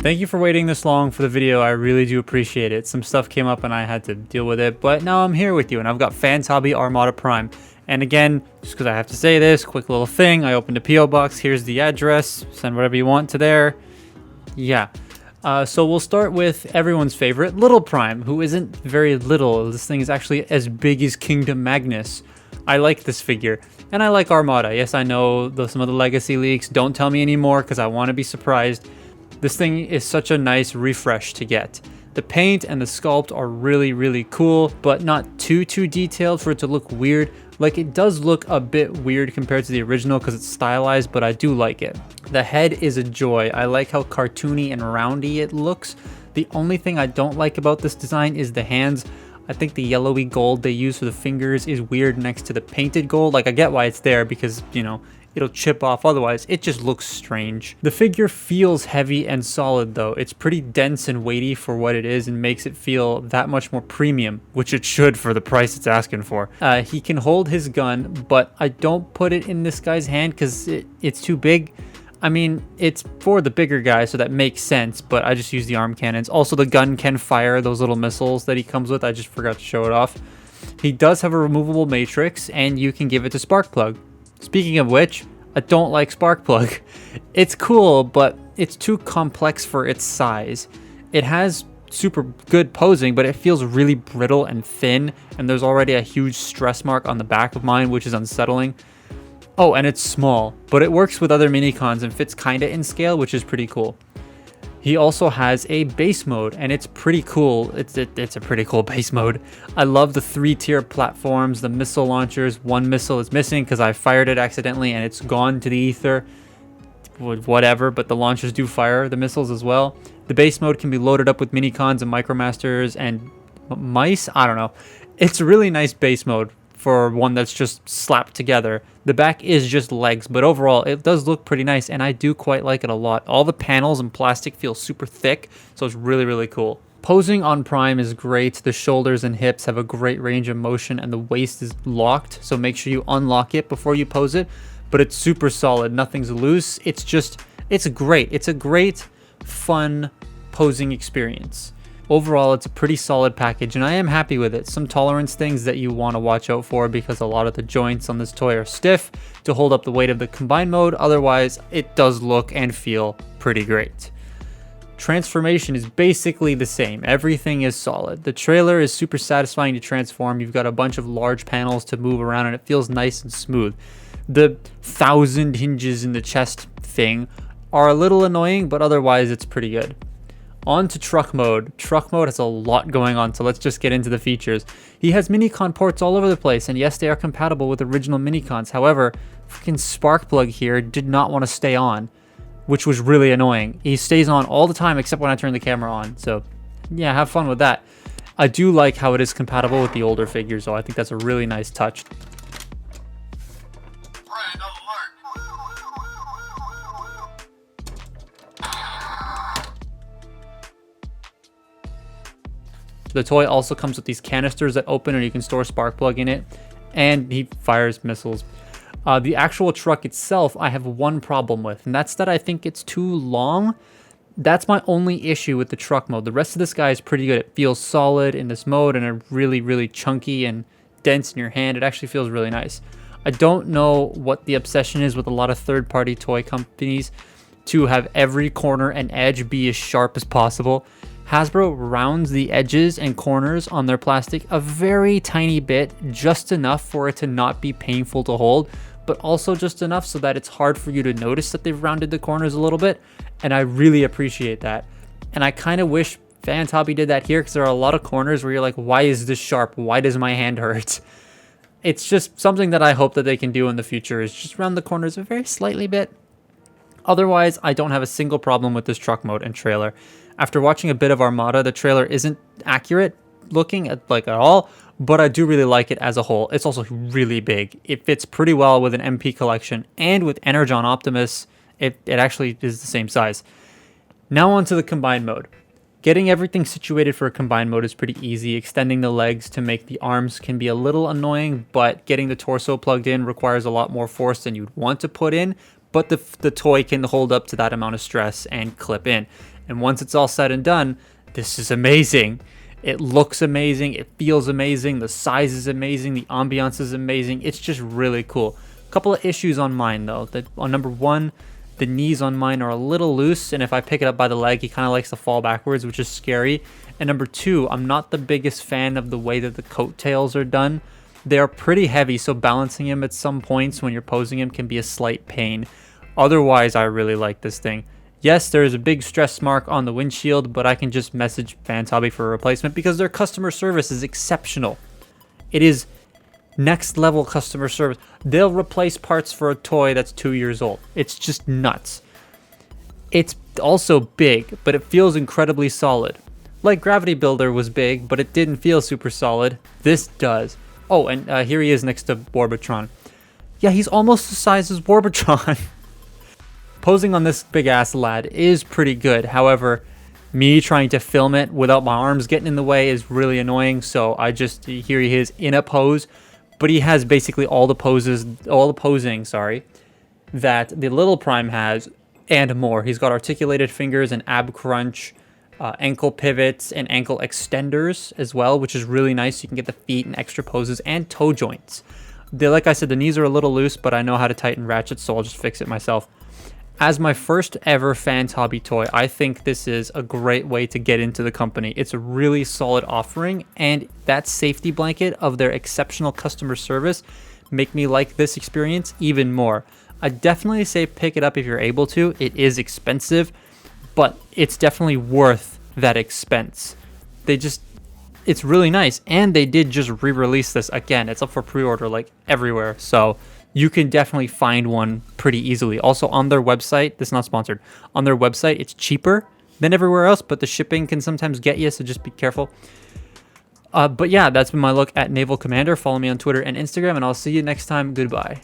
Thank you for waiting this long for the video. I really do appreciate it. Some stuff came up and I had to deal with it, but now I'm here with you and I've got Fanshobby Armada Prime. And again, just because I have to say this, quick little thing, I opened a P.O. box. Here's the address. Send whatever you want to there. Yeah. So we'll start with everyone's favorite, Little Prime, who isn't very little. This thing is actually as big as Kingdom Magnus. I like this figure, and I like Armada. Yes, I know some of the legacy leaks. Don't tell me anymore because I want to be surprised. This thing is such a nice refresh to get. The paint and the sculpt are really, really cool, but not too detailed for it to look weird. Like, it does look a bit weird compared to the original because it's stylized, but I do like it. The head is a joy. I like how cartoony and roundy it looks. The only thing I don't like about this design is the hands. I think the yellowy gold they use for the fingers is weird next to the painted gold. Like, I get why it's there because, you know, it'll chip off otherwise. It just looks strange. The figure feels heavy and solid though. It's pretty dense and weighty for what it is and makes it feel that much more premium, which it should for the price it's asking for. He can hold his gun, but I don't put it in this guy's hand because it's too big. I mean, it's for the bigger guy, so that makes sense, but I just use the arm cannons. Also, the gun can fire those little missiles that he comes with. I just forgot to show it off. He does have a removable matrix, and you can give it to Sparkplug. Speaking of which, I don't like Sparkplug. It's cool, but it's too complex for its size. It has super good posing, but it feels really brittle and thin, and there's already a huge stress mark on the back of mine, which is unsettling. Oh, and it's small, but it works with other minicons and fits kinda in scale, which is pretty cool. He also has a base mode, and it's pretty cool. It's a pretty cool base mode. I love the 3-tier platforms, the missile launchers. One missile is missing because I fired it accidentally and it's gone to the ether. Whatever, but the launchers do fire the missiles as well. The base mode can be loaded up with minicons and micromasters and mice. I don't know. It's a really nice base mode for one that's just slapped together. The back is just legs, but overall it does look pretty nice and I do quite like it a lot. All the panels and plastic feel super thick, so it's really, really cool. Posing on Prime is great. The shoulders and hips have a great range of motion and the waist is locked, so make sure you unlock it before you pose it, but it's super solid. Nothing's loose. It's great. It's a great, fun posing experience. Overall, it's a pretty solid package, and I am happy with it. Some tolerance things that you want to watch out for because a lot of the joints on this toy are stiff to hold up the weight of the combined mode. Otherwise, it does look and feel pretty great. Transformation is basically the same. Everything is solid. The trailer is super satisfying to transform. You've got a bunch of large panels to move around, and it feels nice and smooth. The 1,000 hinges in the chest thing are a little annoying, but otherwise, it's pretty good. On to truck mode. Truck mode has a lot going on, so let's just get into the features. He has minicon ports all over the place, and yes, they are compatible with original minicons. However, freaking Sparkplug here did not want to stay on, which was really annoying. He stays on all the time except when I turn the camera on, so yeah, have fun with that. I do like how it is compatible with the older figures, though. I think that's a really nice touch. The toy also comes with these canisters that open and you can store Sparkplug in it, and he fires missiles. The actual truck itself, I have one problem with, and that's that I think it's too long. That's my only issue with the truck mode. The rest of this guy is pretty good. It feels solid in this mode and are really, really chunky and dense in your hand. It actually feels really nice. I don't know what the obsession is with a lot of third-party toy companies to have every corner and edge be as sharp as possible. Hasbro rounds the edges and corners on their plastic a very tiny bit, just enough for it to not be painful to hold, but also just enough so that it's hard for you to notice that they've rounded the corners a little bit, and I really appreciate that. And I kind of wish Fanshobby did that here because there are a lot of corners where you're like, why is this sharp? Why does my hand hurt? It's just something that I hope that they can do in the future, is just round the corners a very slightly bit. Otherwise, I don't have a single problem with this truck mode and trailer. After watching a bit of Armada, the trailer isn't accurate looking at all, but I do really like it as a whole. It's also really big. It fits pretty well with an MP collection, and with Energon Optimus, it actually is the same size. Now on to the combined mode. Getting everything situated for a combined mode is pretty easy. Extending the legs to make the arms can be a little annoying, but getting the torso plugged in requires a lot more force than you'd want to put in, but the toy can hold up to that amount of stress and clip in. And once it's all said and done, this is amazing. It looks amazing. It feels amazing. The size is amazing. The ambiance is amazing. It's just really cool. A couple of issues on mine though. On number one, the knees on mine are a little loose, and if I pick it up by the leg, he kind of likes to fall backwards, which is scary. And number two, I'm not the biggest fan of the way that the coattails are done. They are pretty heavy, so balancing him at some points when you're posing him can be a slight pain. Otherwise, I really like this thing. Yes, there is a big stress mark on the windshield, but I can just message Fanshobby for a replacement because their customer service is exceptional. It is next level customer service. They'll replace parts for a toy that's 2 years old. It's just nuts. It's also big, but it feels incredibly solid. Like Gravity Builder was big, but it didn't feel super solid. This does. Oh, and here he is next to Warbatron. Yeah, he's almost the size as Warbatron. Posing on this big ass lad is pretty good. However, me trying to film it without my arms getting in the way is really annoying. So here he is in a pose, but he has basically all the posing, that the Little Prime has and more. He's got articulated fingers and ab crunch, ankle pivots and ankle extenders as well, which is really nice. You can get the feet and extra poses and toe joints. Like I said, the knees are a little loose, but I know how to tighten ratchets, so I'll just fix it myself. As my first ever Fanshobby toy, I think this is a great way to get into the company. It's a really solid offering, and that safety blanket of their exceptional customer service make me like this experience even more. I definitely say pick it up if you're able to. It is expensive, but it's definitely worth that expense. It's really nice, and they did just re-release this again. It's up for pre-order like everywhere, so you can definitely find one pretty easily. Also on their website, this is not sponsored, on their website it's cheaper than everywhere else, but the shipping can sometimes get you, so just be careful. But yeah, that's been my look at Naval Commander. Follow me on Twitter and Instagram, and I'll see you next time. Goodbye.